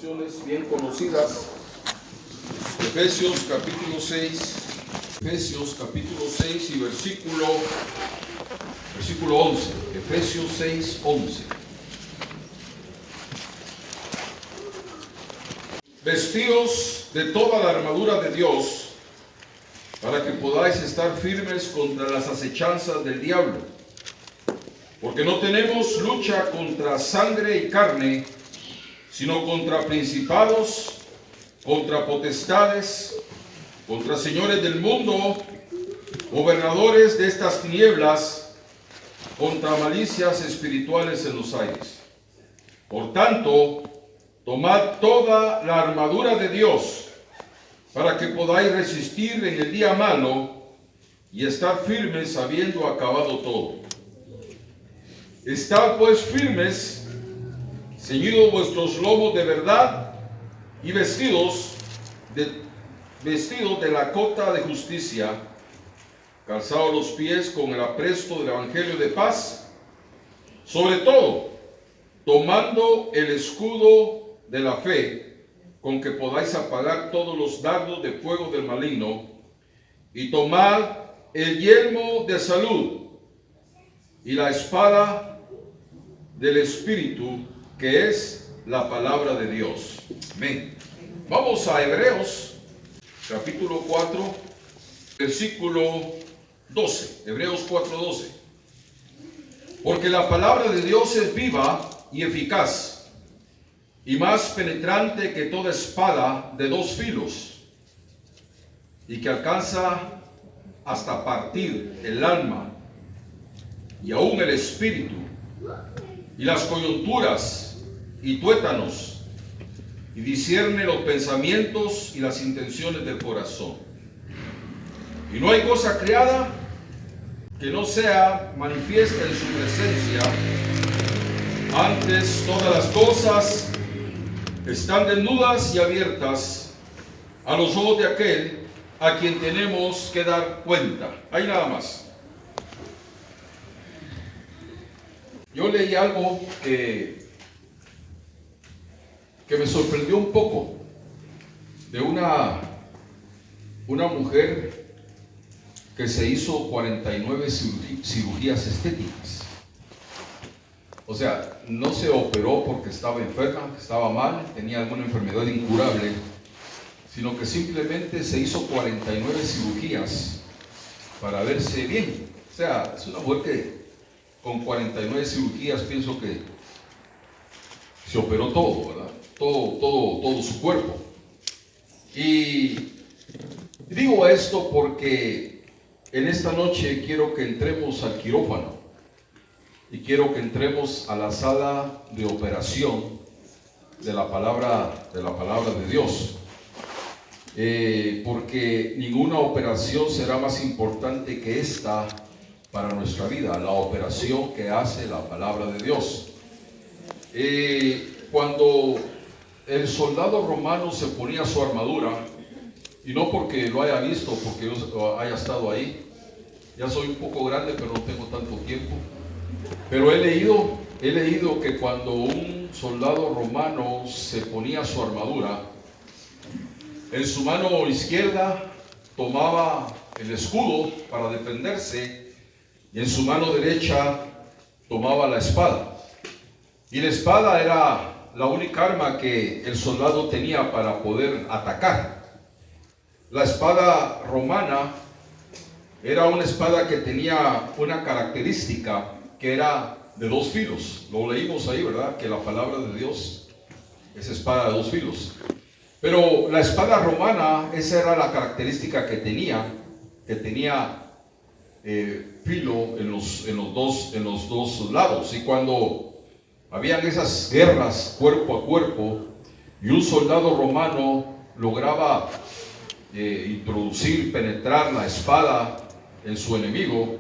porciones bien conocidas. Efesios capítulo 6 y versículo 11. Efesios 6, 11. Vestíos de toda la armadura de Dios, para que podáis estar firmes contra las acechanzas del diablo. Porque no tenemos lucha contra sangre y carne, sino contra principados, contra potestades, contra señores del mundo, gobernadores de estas tinieblas, contra malicias espirituales en los aires. Por tanto, tomad toda la armadura de Dios, para que podáis resistir en el día malo y estar firmes habiendo acabado todo. Estad pues firmes, ceñidos vuestros lomos de verdad y vestidos de la cota de justicia, calzados los pies con el apresto del evangelio de paz, sobre todo tomando el escudo de la fe, con que podáis apagar todos los dardos de fuego del maligno, y tomad el yelmo de salud y la espada del Espíritu, que es la palabra de Dios. Amén. Vamos a Hebreos, capítulo 4, versículo 12. Hebreos 4, 12. Porque la palabra de Dios es viva y eficaz, y más penetrante que toda espada de dos filos, y que alcanza hasta partir el alma y aún el espíritu, y las coyunturas y tuétanos, y discierne los pensamientos y las intenciones del corazón. Y no hay cosa creada que no sea manifiesta en su presencia. Antes todas las cosas están desnudas y abiertas a los ojos de aquel a quien tenemos que dar cuenta. Ahí nada más. Yo leí algo que me sorprendió un poco, de una mujer que se hizo 49 cirugías estéticas. O sea, no se operó porque estaba enferma, estaba mal, tenía alguna enfermedad incurable, sino que simplemente se hizo 49 cirugías para verse bien. O sea, es una mujer que con 49 cirugías pienso que se operó todo, ¿verdad? Todo su cuerpo. Y digo esto porque en esta noche quiero que entremos al quirófano. Y quiero que entremos a la sala de operación de la palabra de Dios. Porque ninguna operación será más importante que esta para nuestra vida, la operación que hace la palabra de Dios. Cuando el soldado romano se ponía su armadura, y no porque lo haya visto, porque yo haya estado ahí, ya soy un poco grande, pero no tengo tanto tiempo. Pero he leído que cuando un soldado romano se ponía su armadura, en su mano izquierda tomaba el escudo para defenderse y en su mano derecha tomaba la espada. Y la espada era la única arma que el soldado tenía para poder atacar. La espada romana era una espada que tenía una característica, que era de dos filos. Lo leímos ahí, ¿verdad? Que la palabra de Dios es espada de dos filos. Pero la espada romana, esa era la característica que tenía filo en los dos lados. Y cuando habían esas guerras cuerpo a cuerpo y un soldado romano lograba penetrar la espada en su enemigo,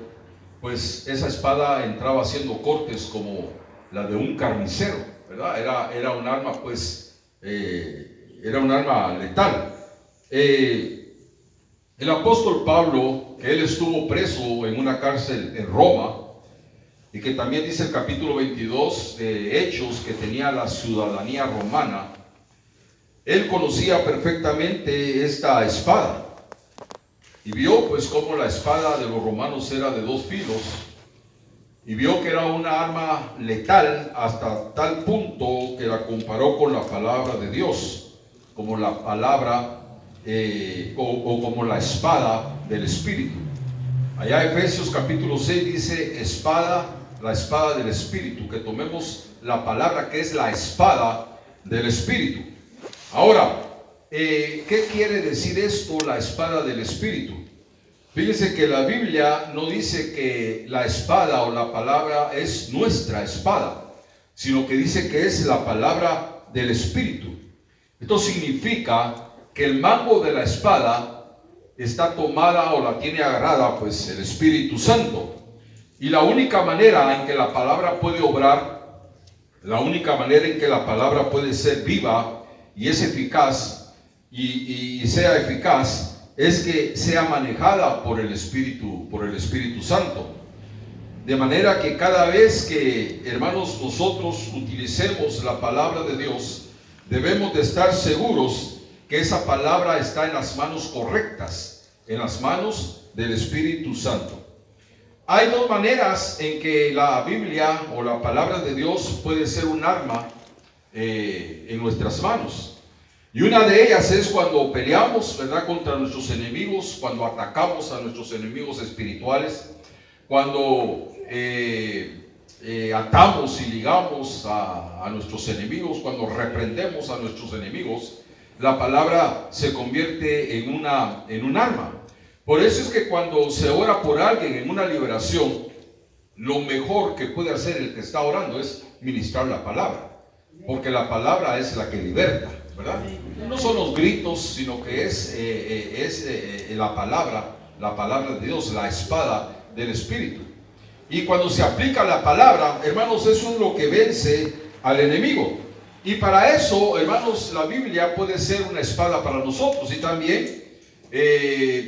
pues esa espada entraba haciendo cortes como la de un carnicero, ¿verdad? Era un arma, pues, era un arma letal. El apóstol Pablo, que él estuvo preso en una cárcel en Roma, y que también dice el capítulo 22 de Hechos que tenía la ciudadanía romana, él conocía perfectamente esta espada y vio pues cómo la espada de los romanos era de 2 filos y vio que era una arma letal hasta tal punto que la comparó con la palabra de Dios, como la palabra o como la espada del Espíritu. Allá Efesios capítulo 6 dice espada, la espada del Espíritu, que tomemos la palabra que es la espada del Espíritu. Ahora, ¿qué quiere decir esto, la espada del Espíritu? Fíjense que la Biblia no dice que la espada o la palabra es nuestra espada, sino que dice que es la palabra del Espíritu. Esto significa que el mango de la espada está tomada o la tiene agarrada pues el Espíritu Santo. Y la única manera en que la palabra puede obrar, la única manera en que la palabra puede ser viva y es eficaz y sea eficaz, es que sea manejada por el Espíritu Santo. De manera que cada vez que, hermanos, nosotros utilicemos la palabra de Dios, debemos de estar seguros que esa palabra está en las manos correctas, en las manos del Espíritu Santo. Hay 2 maneras en que la Biblia o la palabra de Dios puede ser un arma en nuestras manos. Y una de ellas es cuando peleamos, ¿verdad?, contra nuestros enemigos, cuando atacamos a nuestros enemigos espirituales, cuando atamos y ligamos a nuestros enemigos, cuando reprendemos a nuestros enemigos, la palabra se convierte en un arma. Por eso es que cuando se ora por alguien en una liberación, lo mejor que puede hacer el que está orando es ministrar la palabra, porque la palabra es la que liberta, ¿verdad? No son los gritos, sino que es la palabra de Dios, la espada del Espíritu. Y cuando se aplica la palabra, hermanos, eso es lo que vence al enemigo. Y para eso, hermanos, la Biblia puede ser una espada para nosotros y también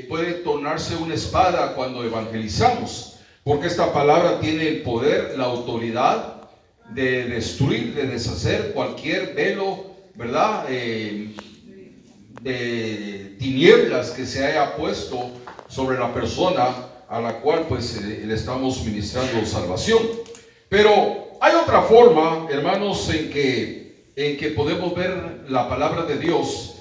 puede tornarse una espada cuando evangelizamos, porque esta palabra tiene el poder, la autoridad de destruir, de deshacer cualquier velo, ¿verdad?, de tinieblas que se haya puesto sobre la persona a la cual pues le estamos ministrando salvación. Pero hay otra forma, hermanos, en que podemos ver la palabra de Dios,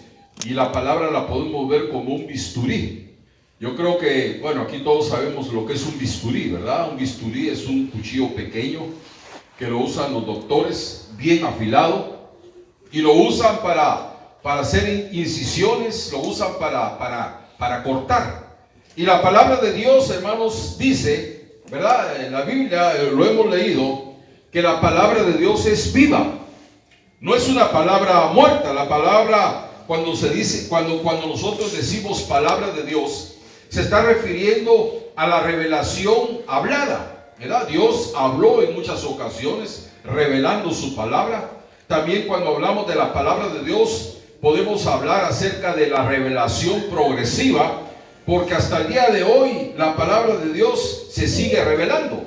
y la palabra la podemos ver como un bisturí. Yo creo que, bueno, aquí todos sabemos lo que es un bisturí, ¿verdad? Un bisturí es un cuchillo pequeño que lo usan los doctores, bien afilado, y lo usan para hacer incisiones, lo usan para cortar. Y la palabra de Dios, hermanos, dice, ¿verdad?, en la Biblia lo hemos leído, que la palabra de Dios es viva. No es una palabra muerta. La palabra, cuando se dice, cuando nosotros decimos palabra de Dios, se está refiriendo a la revelación hablada, ¿verdad? Dios habló en muchas ocasiones revelando su palabra. También cuando hablamos de la palabra de Dios, podemos hablar acerca de la revelación progresiva, porque hasta el día de hoy la palabra de Dios se sigue revelando.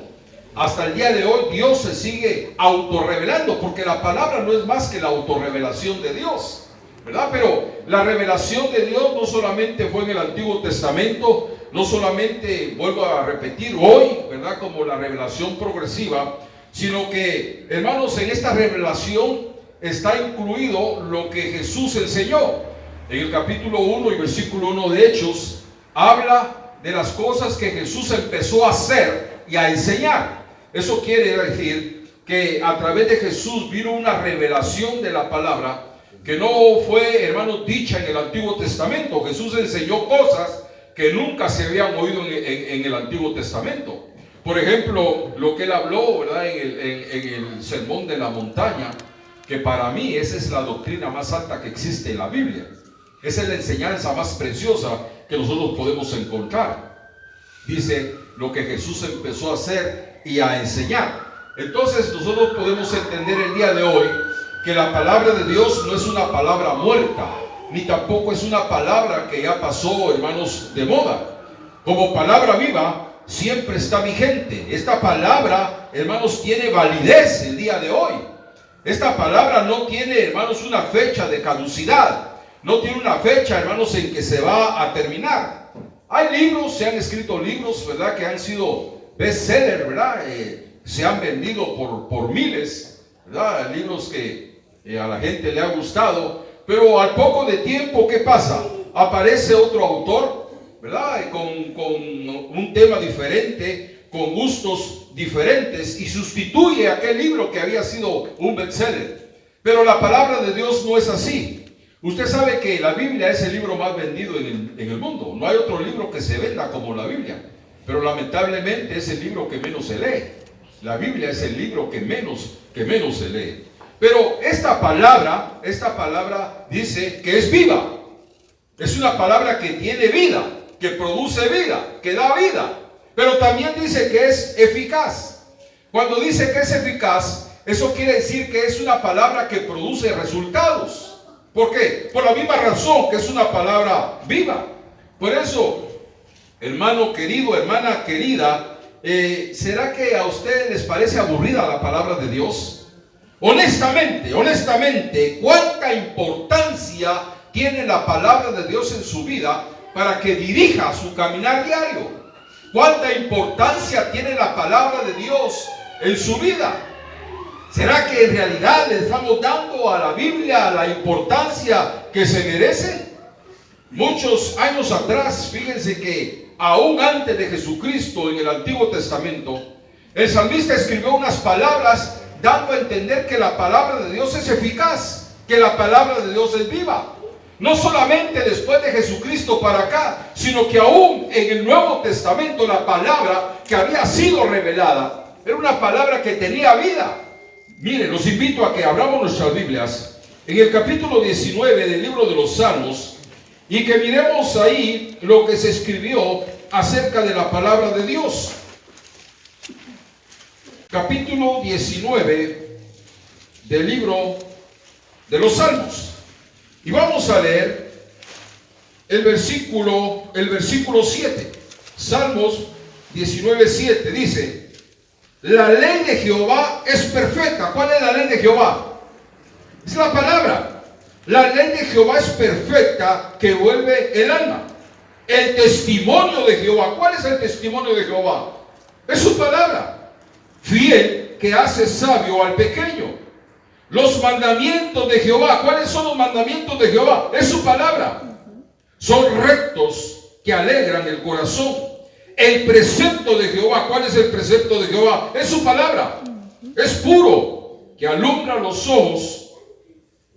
Hasta el día de hoy Dios se sigue autorrevelando, porque la palabra no es más que la autorrevelación de Dios, ¿verdad? Pero la revelación de Dios no solamente fue en el Antiguo Testamento, no solamente, vuelvo a repetir, hoy, ¿verdad?, como la revelación progresiva, sino que, hermanos, en esta revelación está incluido lo que Jesús enseñó. En el capítulo 1 y versículo 1 de Hechos, habla de las cosas que Jesús empezó a hacer y a enseñar. Eso quiere decir que a través de Jesús vino una revelación de la palabra que no fue, hermanos, dicha en el Antiguo Testamento. Jesús enseñó cosas que nunca se habían oído en el Antiguo Testamento. Por ejemplo, lo que él habló, ¿verdad?, en el Sermón de la Montaña, que para mí esa es la doctrina más alta que existe en la Biblia. Esa es la enseñanza más preciosa que nosotros podemos encontrar. Dice lo que Jesús empezó a hacer y a enseñar. Entonces nosotros podemos entender el día de hoy que la palabra de Dios no es una palabra muerta, ni tampoco es una palabra que ya pasó, hermanos, de moda. Como palabra viva, siempre está vigente. Esta palabra, hermanos, tiene validez el día de hoy. Esta palabra no tiene, hermanos, una fecha de caducidad. No tiene una fecha, hermanos, en que se va a terminar. Hay libros, se han escrito libros, ¿verdad?, que han sido bestseller, ¿verdad? Se han vendido por miles, ¿verdad? Libros que a la gente le ha gustado. Pero al poco de tiempo, ¿qué pasa? Aparece otro autor, ¿verdad?, con un tema diferente, con gustos diferentes, y sustituye aquel libro que había sido un bestseller. Pero la palabra de Dios no es así. Usted sabe que la Biblia es el libro más vendido en el mundo. No hay otro libro que se venda como la Biblia. Pero lamentablemente es el libro que menos se lee. La Biblia es el libro que menos se lee. Pero esta palabra dice que es viva. Es una palabra que tiene vida, que produce vida, que da vida. Pero también dice que es eficaz. Cuando dice que es eficaz, eso quiere decir que es una palabra que produce resultados. ¿Por qué? Por la misma razón que es una palabra viva. Por eso, hermano querido, hermana querida, ¿será que a ustedes les parece aburrida la palabra de Dios? Honestamente, ¿cuánta importancia tiene la palabra de Dios en su vida para que dirija su caminar diario? ¿Cuánta importancia tiene la palabra de Dios en su vida? ¿Será que en realidad le estamos dando a la Biblia la importancia que se merece? Muchos años atrás, fíjense que aún antes de Jesucristo, en el Antiguo Testamento, el salmista escribió unas palabras dando a entender que la palabra de Dios es eficaz, que la palabra de Dios es viva. No solamente después de Jesucristo para acá, sino que aún en el Nuevo Testamento la palabra que había sido revelada era una palabra que tenía vida. Miren, los invito a que abramos nuestras Biblias en el capítulo 19 del libro de los Salmos y que miremos ahí lo que se escribió acerca de la palabra de Dios. Capítulo 19 del libro de los Salmos. Y vamos a leer el versículo 7. Salmos 19:7 dice: la ley de Jehová es perfecta. ¿Cuál es la ley de Jehová? Es la palabra. La ley de Jehová es perfecta, que vuelve el alma. El testimonio de Jehová. ¿Cuál es el testimonio de Jehová? Es su palabra. Fiel, que hace sabio al pequeño. Los mandamientos de Jehová. ¿Cuáles son los mandamientos de Jehová? Es su palabra. Son rectos, que alegran el corazón. El precepto de Jehová. ¿Cuál es el precepto de Jehová? Es su palabra. Es puro, que alumbra los ojos.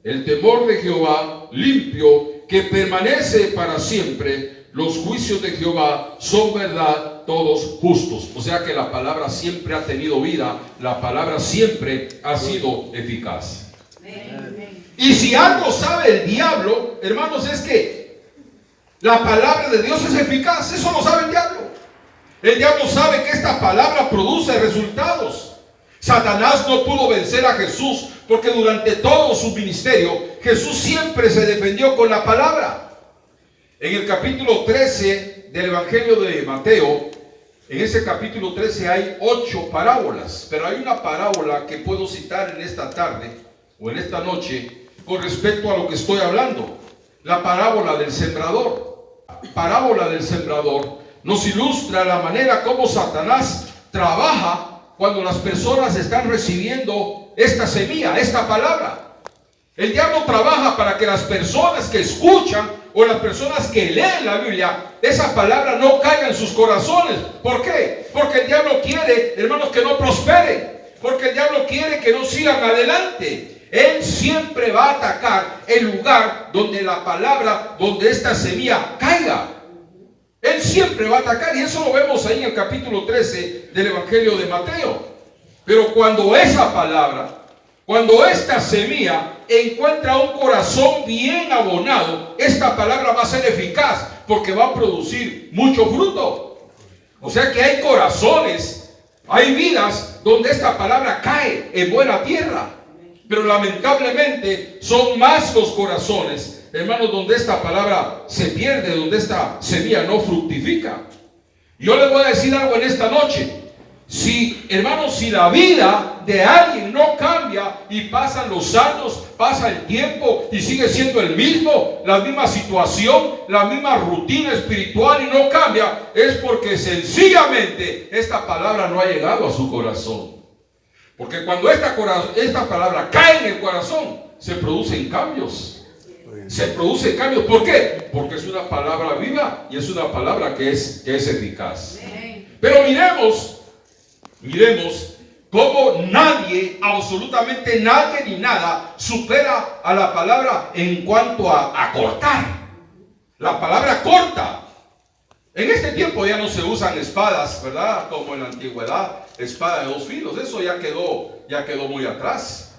El temor de Jehová, limpio, que permanece para siempre. Los juicios de Jehová son verdad, todos justos. O sea que la palabra siempre ha tenido vida. La palabra siempre ha sido eficaz. Y si algo sabe el diablo, hermanos, es que la palabra de Dios es eficaz. Eso lo sabe el diablo. El diablo sabe que esta palabra produce resultados. Satanás no pudo vencer a Jesús porque durante todo su ministerio Jesús siempre se defendió con la palabra. En el capítulo 13 del Evangelio de Mateo, en ese capítulo 13 hay 8 parábolas, pero hay una parábola que puedo citar en esta tarde o en esta noche con respecto a lo que estoy hablando. La parábola del sembrador. Parábola del sembrador nos ilustra la manera como Satanás trabaja cuando las personas están recibiendo esta semilla, esta palabra. El diablo trabaja para que las personas que escuchan o las personas que leen la Biblia, esa palabra no caiga en sus corazones. ¿Por qué? Porque el diablo quiere, hermanos, que no prosperen. Porque el diablo quiere que no sigan adelante. Él siempre va a atacar el lugar donde la palabra, donde esta semilla caiga. Él siempre va a atacar, y eso lo vemos ahí en el capítulo 13 del Evangelio de Mateo. Pero cuando esa palabra, cuando esta semilla encuentra un corazón bien abonado, esta palabra va a ser eficaz porque va a producir mucho fruto. O sea que hay corazones, hay vidas donde esta palabra cae en buena tierra. Pero lamentablemente son más los corazones, hermanos, donde esta palabra se pierde, donde esta semilla no fructifica. Yo les voy a decir algo en esta noche. Si, hermanos, si la vida de alguien no cambia y pasan los años, pasa el tiempo y sigue siendo el mismo, la misma situación, la misma rutina espiritual y no cambia, es porque sencillamente esta palabra no ha llegado a su corazón. Porque cuando esta palabra cae en el corazón, se producen cambios. Se producen cambios. ¿Por qué? Porque es una palabra viva y es una palabra que es eficaz. Pero miremos cómo nadie, absolutamente nadie ni nada, supera a la palabra en cuanto a cortar. La palabra corta. En este tiempo ya no se usan espadas, ¿verdad? Como en la antigüedad, espada de dos filos. Eso ya quedó muy atrás.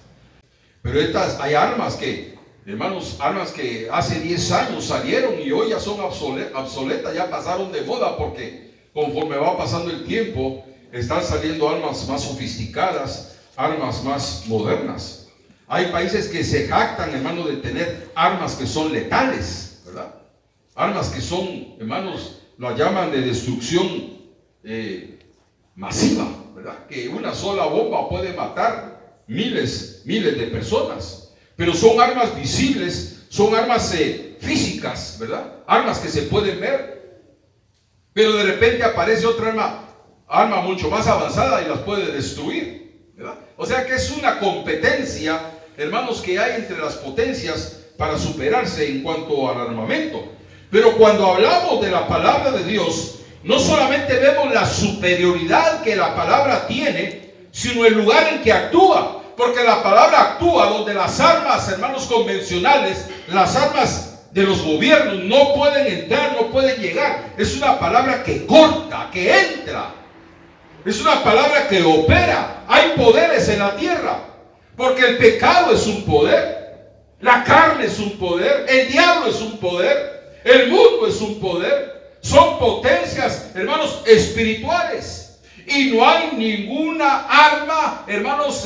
Pero hay armas que, hermanos, armas que hace 10 años salieron y hoy ya son obsoletas, ya pasaron de moda, porque conforme va pasando el tiempo, están saliendo armas más sofisticadas, armas más modernas. Hay países que se jactan, hermanos, de tener armas que son letales, ¿verdad? Armas que son, hermanos, la llaman de destrucción masiva, ¿verdad? Que una sola bomba puede matar miles de personas. Pero son armas visibles, son armas físicas, ¿verdad? Armas que se pueden ver. Pero de repente aparece otra arma mucho más avanzada y las puede destruir, ¿verdad? O sea que es una competencia, hermanos, que hay entre las potencias para superarse en cuanto al armamento. Pero cuando hablamos de la palabra de Dios, no solamente vemos la superioridad que la palabra tiene, sino el lugar en que actúa. Porque la palabra actúa donde las armas, hermanos, convencionales, las armas de los gobiernos no pueden entrar, no pueden llegar. Es una palabra que corta, que entra. Es una palabra que opera. Hay poderes en la tierra. Porque el pecado es un poder. La carne es un poder. El diablo es un poder. El mundo es un poder. Son potencias, hermanos, espirituales. Y no hay ninguna arma, hermanos,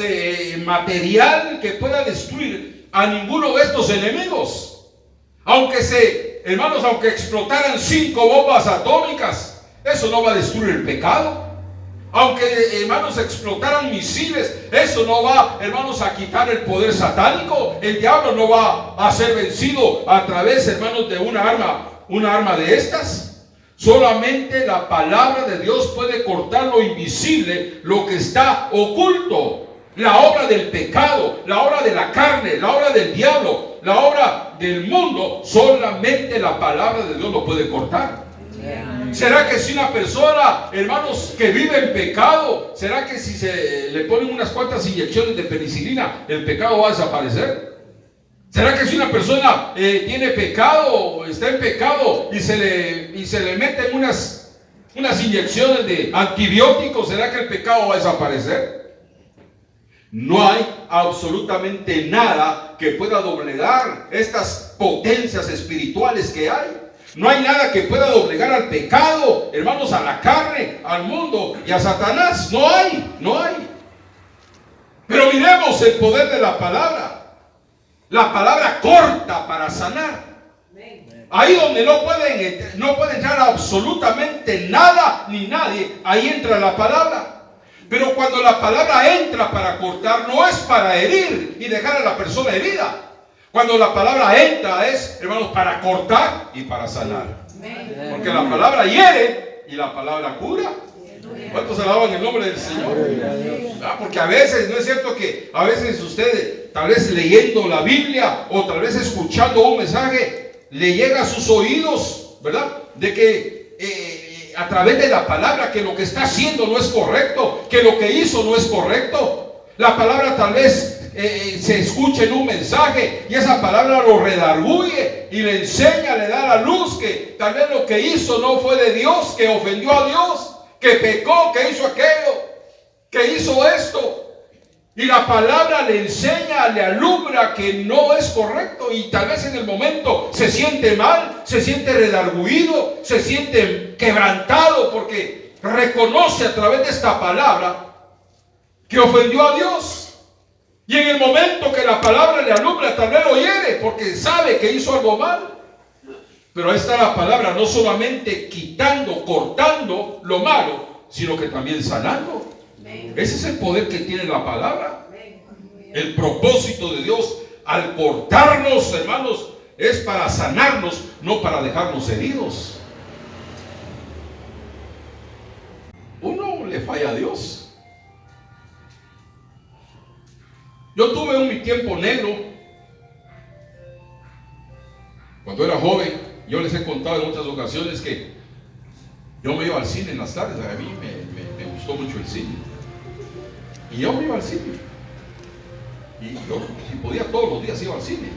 material que pueda destruir a ninguno de estos enemigos. Hermanos, aunque explotaran 5 bombas atómicas, eso no va a destruir el pecado. Aunque, hermanos, explotaran misiles, eso no va, hermanos, a quitar el poder satánico. El diablo no va a ser vencido a través, hermanos, de una arma de estas. Solamente la palabra de Dios puede cortar lo invisible, lo que está oculto. La obra del pecado, la obra de la carne, la obra del diablo, la obra del mundo, solamente la palabra de Dios lo puede cortar. ¿Será que si una persona, hermanos, que vive en pecado, será que si se le ponen unas cuantas inyecciones de penicilina, el pecado va a desaparecer? ¿Será que si una persona tiene pecado, está en pecado y se le meten unas inyecciones de antibióticos, será que el pecado va a desaparecer? No hay absolutamente nada que pueda doblegar estas potencias espirituales que hay. No hay nada que pueda doblegar al pecado, hermanos, a la carne, al mundo y a Satanás. No hay. Pero miremos el poder de la palabra. La palabra corta para sanar. Ahí donde no puede entrar absolutamente nada ni nadie, ahí entra la palabra. Pero cuando la palabra entra para cortar, no es para herir y dejar a la persona herida. Cuando la palabra entra es, hermanos, para cortar y para sanar. Porque la palabra hiere y la palabra cura. ¿Cuántos alaban el nombre del Señor? Porque a veces, no es cierto que a veces usted, tal vez leyendo la Biblia o tal vez escuchando un mensaje, le llega a sus oídos, ¿verdad? De que a través de la palabra que lo que está haciendo no es correcto, que lo que hizo no es correcto. La palabra tal vez se escucha en un mensaje y esa palabra lo redarguye y le enseña, le da la luz que tal vez lo que hizo no fue de Dios, que ofendió a Dios, que pecó, que hizo aquello, que hizo esto. Y la palabra le enseña, le alumbra que no es correcto y tal vez en el momento se siente mal, se siente redarguido, se siente quebrantado porque reconoce a través de esta palabra que ofendió a Dios. Y en el momento que la palabra le alumbra, tal vez lo hiere porque sabe que hizo algo mal. Pero ahí está la palabra, no solamente quitando, cortando lo malo, sino que también sanando. Ese es el poder que tiene la palabra. El propósito de Dios al cortarnos, hermanos, es para sanarnos, no para dejarnos heridos. Uno le falla a Dios. Yo tuve mi tiempo negro cuando era joven. Yo les he contado en muchas ocasiones que yo me iba al cine en las tardes. A mí me gustó mucho el cine, y yo me iba al cine, y yo, si podía, todos los días iba al cine.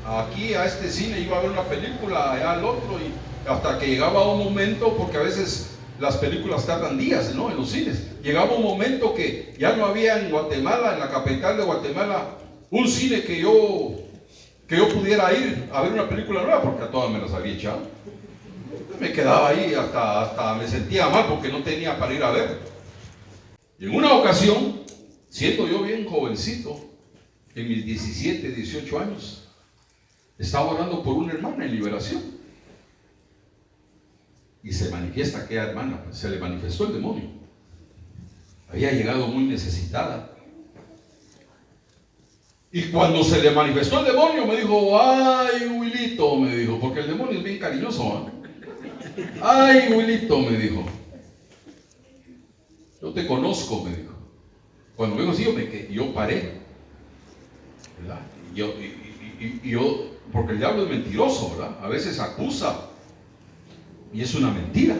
Aquí a este cine iba a ver una película, allá al otro, y hasta que llegaba un momento, porque a veces las películas tardan días, ¿no?, en los cines. Llegaba un momento que ya no había en Guatemala, en la capital de Guatemala, un cine que yo pudiera ir a ver una película nueva, porque a todas me las había echado. Me quedaba ahí, hasta me sentía mal porque no tenía para ir a ver. Y en una ocasión, siendo yo bien jovencito, en mis 17, 18 años, estaba orando por una hermana en liberación, y se manifiesta aquella hermana, pues, se le manifestó el demonio. Había llegado muy necesitada, y cuando se le manifestó el demonio me dijo: ay, Wilito, me dijo, porque el demonio es bien cariñoso, ¿eh? Ay, Wilito, me dijo, yo te conozco, me dijo. Cuando me dijo así, yo paré, ¿verdad? Y yo, porque el diablo es mentiroso, ¿verdad? A veces acusa y es una mentira.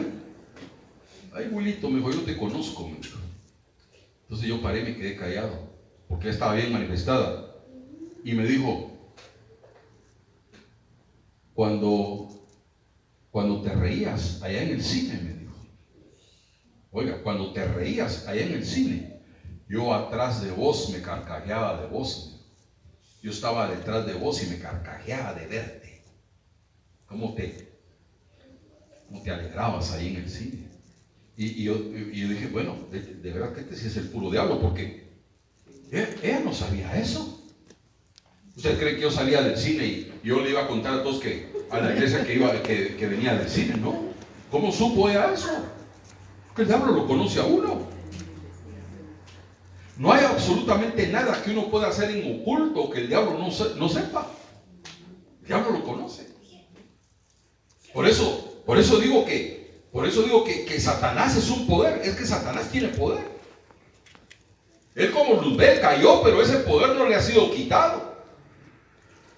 Ay, Wilito, me dijo, yo te conozco, me dijo. Entonces yo paré y me quedé callado, porque ella estaba bien manifestada. Y me dijo: cuando te reías allá en el cine, me dijo, oiga, cuando te reías allá en el cine, yo atrás de vos me carcajeaba de vos. Yo estaba detrás de vos y me carcajeaba de verte. ¿Cómo te alegrabas ahí en el cine? Y yo dije: bueno, de verdad que este sí es el puro diablo, porque ella no sabía eso. ¿Usted cree que yo salía del cine y yo le iba a contar a todos a la iglesia que venía del cine? No. ¿Cómo supo ella eso? Porque el diablo lo conoce a uno. No hay absolutamente nada que uno pueda hacer en oculto que el diablo no sepa. El diablo lo conoce. Por eso digo que Satanás es un poder. Es que Satanás tiene poder. Él, como Luzbel, cayó, pero ese poder no le ha sido quitado.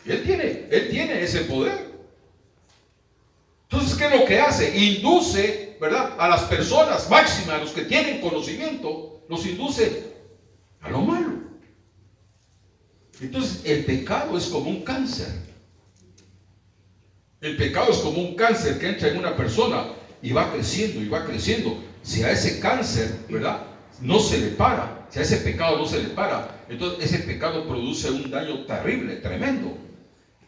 Él tiene ese poder. Entonces, ¿qué es lo que hace? Induce, ¿verdad?, a las personas máximas, a los que tienen conocimiento, los induce a lo malo. Entonces, el pecado es como un cáncer. El pecado es como un cáncer que entra en una persona y va creciendo y va creciendo. Si a ese cáncer, ¿verdad?, no se le para, si a ese pecado no se le para, entonces ese pecado produce un daño terrible, tremendo.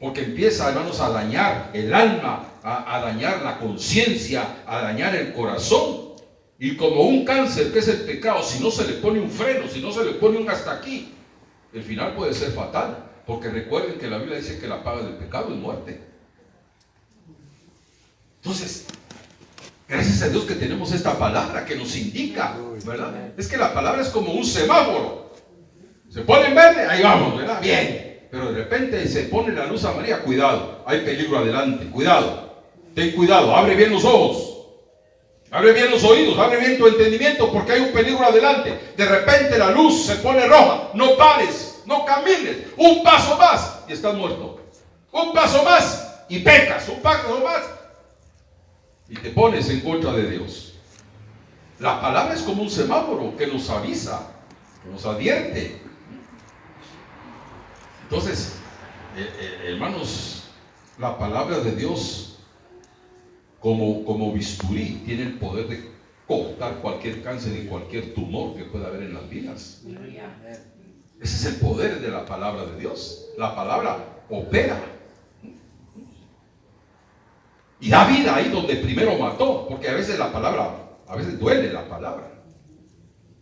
Porque empieza, hermanos, a dañar el alma, a dañar la conciencia, a dañar el corazón. Y como un cáncer que es el pecado, si no se le pone un freno, si no se le pone un hasta aquí, el final puede ser fatal. Porque recuerden que la Biblia dice que la paga del pecado es muerte. Entonces, gracias a Dios que tenemos esta palabra que nos indica, ¿verdad? Es que la palabra es como un semáforo. Se pone en verde, ahí vamos, ¿verdad? Bien. Pero de repente se pone la luz amarilla, cuidado, hay peligro adelante, cuidado, ten cuidado, abre bien los ojos, abre bien los oídos, abre bien tu entendimiento, porque hay un peligro adelante. De repente la luz se pone roja, no pares, no camines, un paso más y estás muerto, un paso más y pecas, un paso más y te pones en contra de Dios. La palabra es como un semáforo que nos avisa, que nos advierte. Entonces, hermanos, la palabra de Dios como bisturí tiene el poder de cortar cualquier cáncer y cualquier tumor que pueda haber en las vidas. Ese es el poder de la palabra de Dios. La palabra opera y da vida ahí donde primero mató, porque a veces a veces duele la palabra.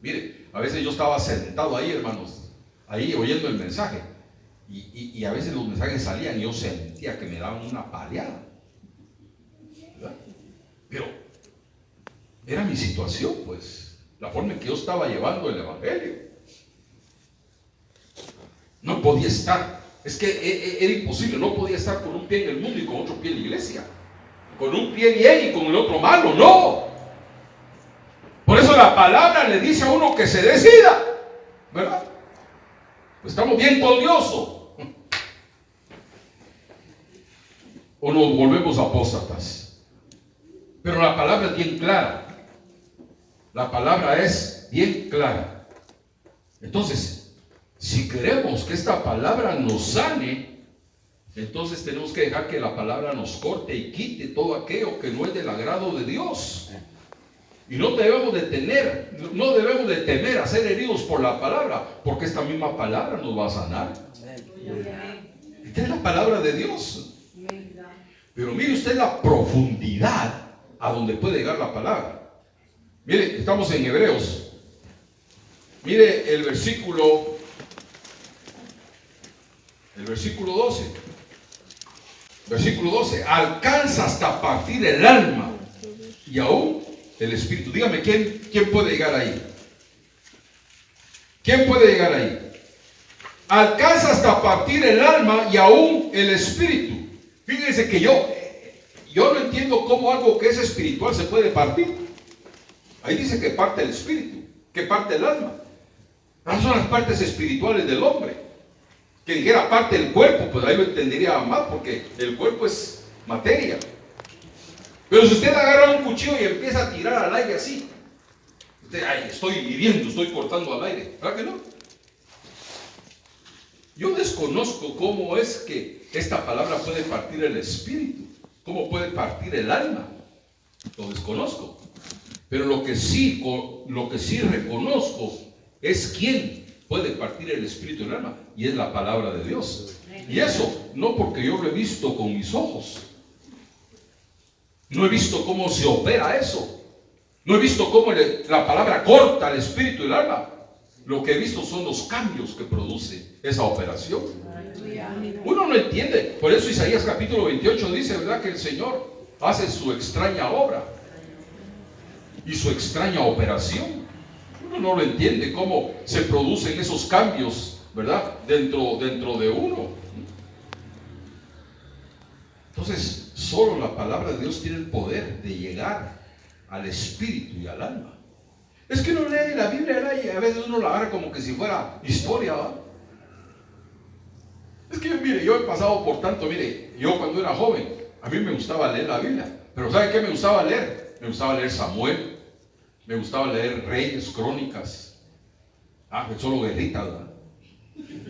Mire, a veces yo estaba sentado ahí, hermanos, ahí oyendo el mensaje. Y a veces los mensajes salían y yo sentía que me daban una paleada, ¿verdad? Pero era mi situación, pues. la forma en que yo estaba llevando el evangelio. No podía estar, es que era imposible, no podía estar con un pie en el mundo y con otro pie en la iglesia, con un pie bien y con el otro malo, no. Por eso la palabra le dice a uno que se decida, ¿verdad? Pues estamos bien con Dios, o nos volvemos apóstatas. Pero la palabra es bien clara. La palabra es bien clara. Entonces, si queremos que esta palabra nos sane, entonces tenemos que dejar que la palabra nos corte y quite todo aquello que no es del agrado de Dios. Y no debemos de temer a ser heridos por la palabra, porque esta misma palabra nos va a sanar. Esta es la palabra de Dios. Pero mire usted la profundidad a donde puede llegar la palabra. Mire, estamos en Hebreos. Mire el versículo 12. Versículo 12. Alcanza hasta partir el alma y aún el espíritu. Dígame, ¿quién puede llegar ahí? ¿Quién puede llegar ahí? Alcanza hasta partir el alma y aún el espíritu. Fíjense que yo no entiendo cómo algo que es espiritual se puede partir. Ahí dice que parte el espíritu, que parte el alma. Esas son las partes espirituales del hombre. Que dijera parte del cuerpo, pues ahí lo entendería más, porque el cuerpo es materia. Pero si usted agarra un cuchillo y empieza a tirar al aire así, usted, ay, estoy hiriendo, estoy cortando al aire, ¿verdad que no? Yo desconozco cómo es que esta palabra puede partir el espíritu, cómo puede partir el alma. Lo desconozco. Pero lo que sí reconozco es quién puede partir el espíritu y el alma, y es la palabra de Dios. Y eso no porque yo lo he visto con mis ojos. No he visto cómo se opera eso. No he visto cómo la palabra corta el espíritu y el alma. Lo que he visto son los cambios que produce esa operación. Uno no entiende. Por eso Isaías capítulo 28 dice, ¿verdad?, que el Señor hace su extraña obra y su extraña operación. Uno no lo entiende cómo se producen esos cambios, ¿verdad?, dentro de uno. Entonces, solo la palabra de Dios tiene el poder de llegar al espíritu y al alma. Es que uno lee la Biblia y a veces uno la agarra como que si fuera historia, ¿verdad? Es que mire, yo he pasado por tanto. Mire, yo cuando era joven, a mí me gustaba leer la Biblia. Pero ¿sabe qué me gustaba leer? Me gustaba leer Samuel, me gustaba leer Reyes, Crónicas, solo guerritas, ¿verdad?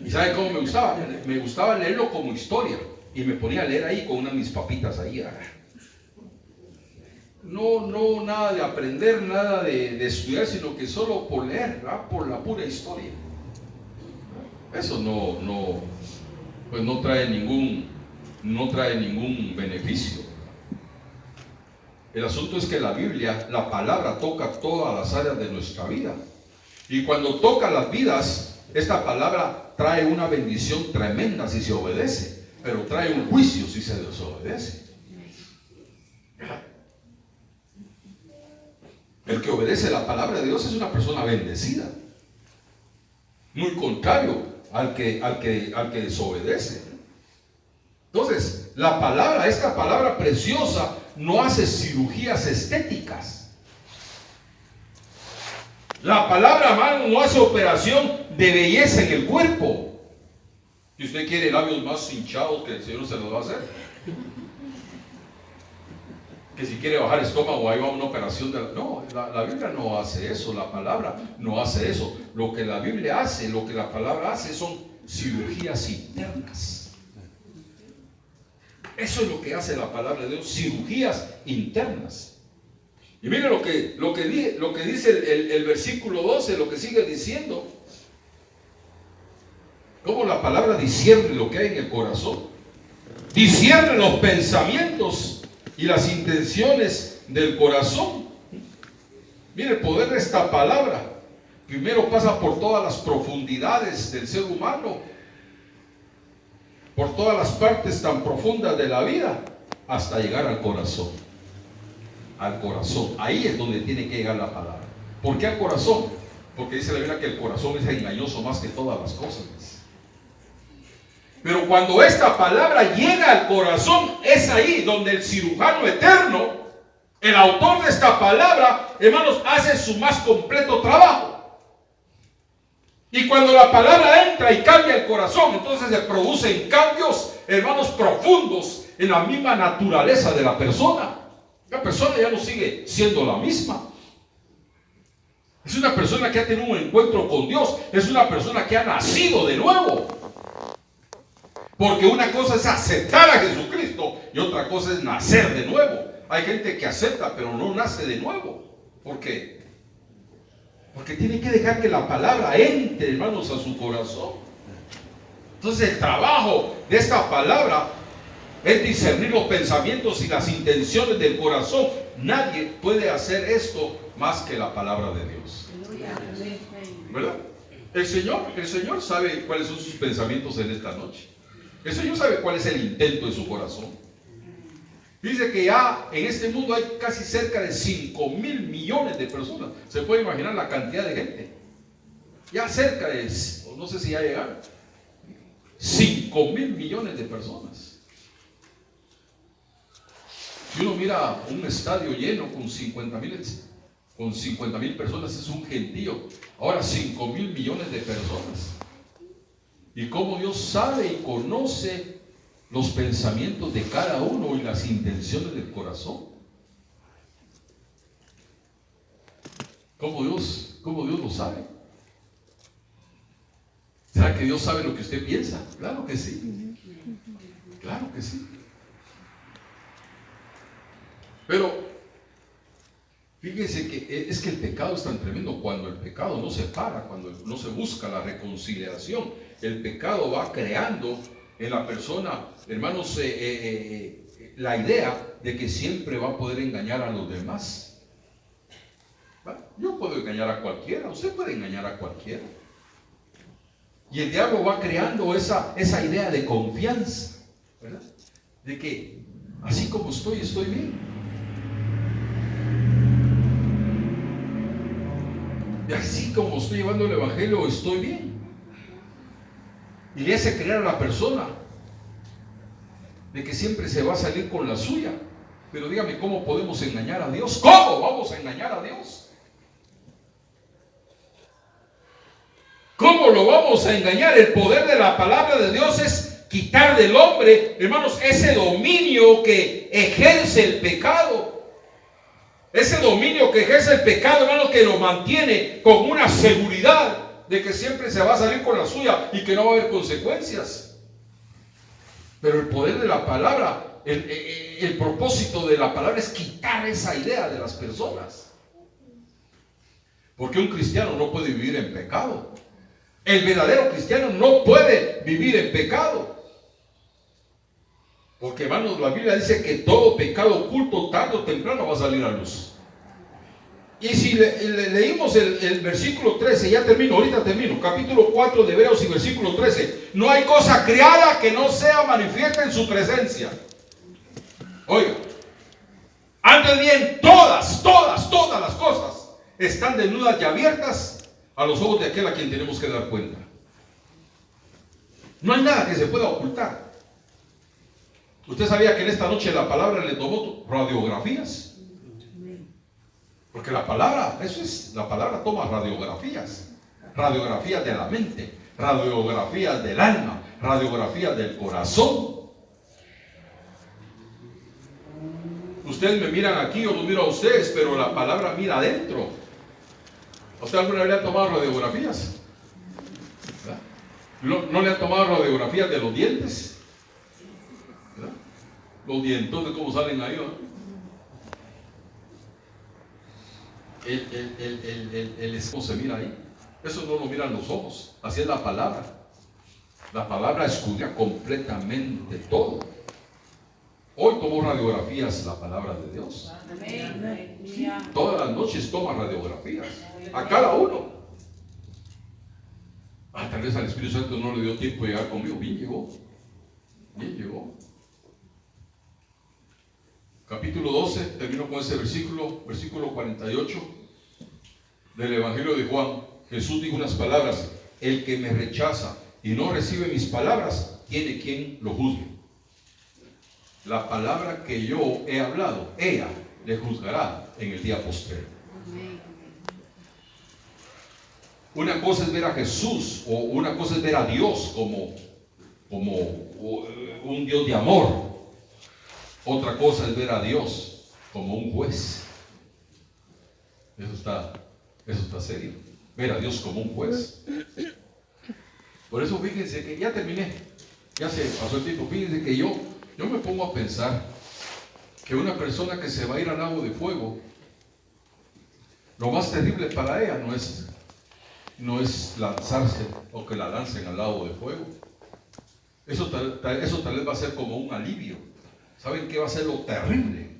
¿Y sabe cómo me gustaba? Me gustaba leerlo como historia, y me ponía a leer ahí con unas mis papitas ahí, ¿verdad? No nada de aprender, nada de estudiar, sino que solo por leer, ¿verdad?, por la pura historia. Eso pues no trae ningún beneficio. El asunto es que la Biblia, la palabra, toca todas las áreas de nuestra vida. Y cuando toca las vidas, esta palabra trae una bendición tremenda si se obedece, pero trae un juicio si se desobedece. El que obedece la palabra de Dios es una persona bendecida. Muy contrario al que desobedece. Entonces, esta palabra preciosa, no hace cirugías estéticas. La palabra, hermano, no hace operación de belleza en el cuerpo. Si usted quiere labios más hinchados, que el Señor se los va a hacer. Que si quiere bajar estómago, ahí va una operación no, la Biblia no hace eso. La palabra no hace eso. Lo que la Biblia hace, lo que la palabra hace, son cirugías internas. Eso es lo que hace la palabra de Dios, cirugías internas. Y mire lo que dice el versículo 12, lo que sigue diciendo. Cómo la palabra discierne lo que hay en el corazón. Discierne los pensamientos y las intenciones del corazón. Mire, el poder de esta palabra primero pasa por todas las profundidades del ser humano, por todas las partes tan profundas de la vida, hasta llegar al corazón. Al corazón, ahí es donde tiene que llegar la palabra. ¿Por qué al corazón? Porque dice la Biblia que el corazón es engañoso más que todas las cosas. Pero cuando esta palabra llega al corazón, es ahí donde el cirujano eterno, el autor de esta palabra, hermanos, hace su más completo trabajo. Y cuando la palabra entra y cambia el corazón, entonces se producen cambios, hermanos, profundos en la misma naturaleza de la persona. La persona ya no sigue siendo la misma. Es una persona que ha tenido un encuentro con Dios. Es una persona que ha nacido de nuevo. Porque una cosa es aceptar a Jesucristo y otra cosa es nacer de nuevo. Hay gente que acepta pero no nace de nuevo. ¿Por qué? Porque tiene que dejar que la palabra entre, hermanos, a su corazón. Entonces el trabajo de esta palabra es discernir los pensamientos y las intenciones del corazón. Nadie puede hacer esto más que la palabra de Dios. ¿Verdad? El Señor sabe cuáles son sus pensamientos en esta noche. El Señor sabe cuál es el intento de su corazón. Dice que ya en este mundo hay casi cerca de 5.000 millones de personas. Se puede imaginar la cantidad de gente. Ya cerca de, no sé si ya llegaron, 5.000 millones de personas. Si uno mira un estadio lleno con 50.000 personas, es un gentío. Ahora 5.000 millones de personas. Y cómo Dios sabe y conoce los pensamientos de cada uno y las intenciones del corazón. ¿Cómo Dios lo sabe? ¿Será que Dios sabe lo que usted piensa? Claro que sí. Claro que sí. Pero fíjense que es que el pecado es tan tremendo. Cuando el pecado no se para, cuando no se busca la reconciliación, el pecado va creando en la persona, hermanos, la idea de que siempre va a poder engañar a los demás. ¿Va? Yo puedo engañar a cualquiera, usted puede engañar a cualquiera. Y el diablo va creando esa idea de confianza, ¿verdad? De que así como estoy bien. Y así como estoy llevando el evangelio, estoy bien. Y le hace creer a la persona de que siempre se va a salir con la suya. Pero dígame, ¿cómo podemos engañar a Dios? ¿Cómo vamos a engañar a Dios? ¿Cómo lo vamos a engañar? El poder de la palabra de Dios es quitar del hombre, hermanos, ese dominio que ejerce el pecado. Ese dominio que ejerce el pecado, hermanos, que lo mantiene con una seguridad de que siempre se va a salir con la suya y que no va a haber consecuencias. Pero el poder de la palabra, el propósito de la palabra es quitar esa idea de las personas. Porque un cristiano no puede vivir en pecado. El verdadero cristiano no puede vivir en pecado. Porque, hermanos, la Biblia dice que todo pecado oculto tarde o temprano va a salir a luz. Y si leímos el versículo 13, ya termino, ahorita termino, capítulo 4 de Hebreos y versículo 13, no hay cosa creada que no sea manifiesta en su presencia. Oiga, antes bien, todas las cosas están desnudas y abiertas a los ojos de aquel a quien tenemos que dar cuenta. No hay nada que se pueda ocultar. ¿Usted sabía que en esta noche la palabra le tomó radiografías? Porque la palabra, la palabra toma radiografías. Radiografías de la mente, radiografías del alma, radiografías del corazón. Ustedes me miran aquí, yo los miro a ustedes, pero la palabra mira adentro. ¿Usted alguna vez le ha tomado radiografías? ¿No le han tomado radiografías de los dientes? ¿Verdad? Los dientones, ¿cómo salen ahí? ¿No? El espejo se mira ahí. Eso no lo miran los ojos. Así es la palabra. La palabra escudriña completamente todo. Hoy tomó radiografías la palabra de Dios. Sí, todas las noches toma radiografías. A cada uno. Tal vez al Espíritu Santo no le dio tiempo de llegar conmigo. Bien llegó. Bien llegó. Capítulo 12, termino con ese versículo 48. del Evangelio de Juan, Jesús dijo unas palabras: el que me rechaza y no recibe mis palabras, tiene quien lo juzgue. La palabra que yo he hablado, ella le juzgará en el día postrero. Una cosa es ver a Jesús, o una cosa es ver a Dios como un Dios de amor. Otra cosa es ver a Dios como un juez. Eso está serio. Ver a Dios como un juez. Por eso fíjense que ya terminé. Ya se pasó el tiempo. Fíjense que yo me pongo a pensar que una persona que se va a ir al lago de fuego, lo más terrible para ella no es lanzarse o que la lancen al lago de fuego. Eso tal vez va a ser como un alivio. ¿Saben qué va a ser lo terrible?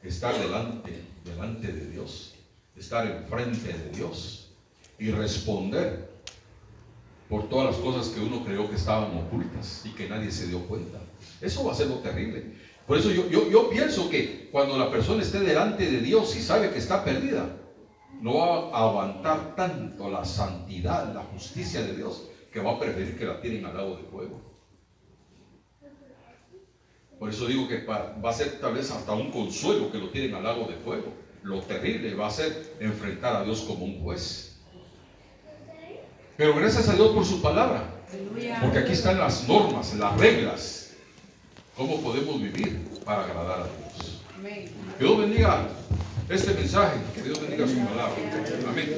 Estar delante de Dios, estar enfrente de Dios y responder por todas las cosas que uno creyó que estaban ocultas y que nadie se dio cuenta. Eso va a ser lo terrible. Por eso yo pienso que cuando la persona esté delante de Dios y sabe que está perdida, no va a aguantar tanto la santidad, la justicia de Dios, que va a preferir que la tiren al lago de fuego. Por eso digo que va a ser tal vez hasta un consuelo que lo tiren al lago de fuego. Lo terrible va a ser enfrentar a Dios como un juez. Pero gracias a Dios por su palabra, porque aquí están las normas, las reglas, cómo podemos vivir para agradar a Dios. Que Dios bendiga este mensaje, que Dios bendiga su palabra. Amén.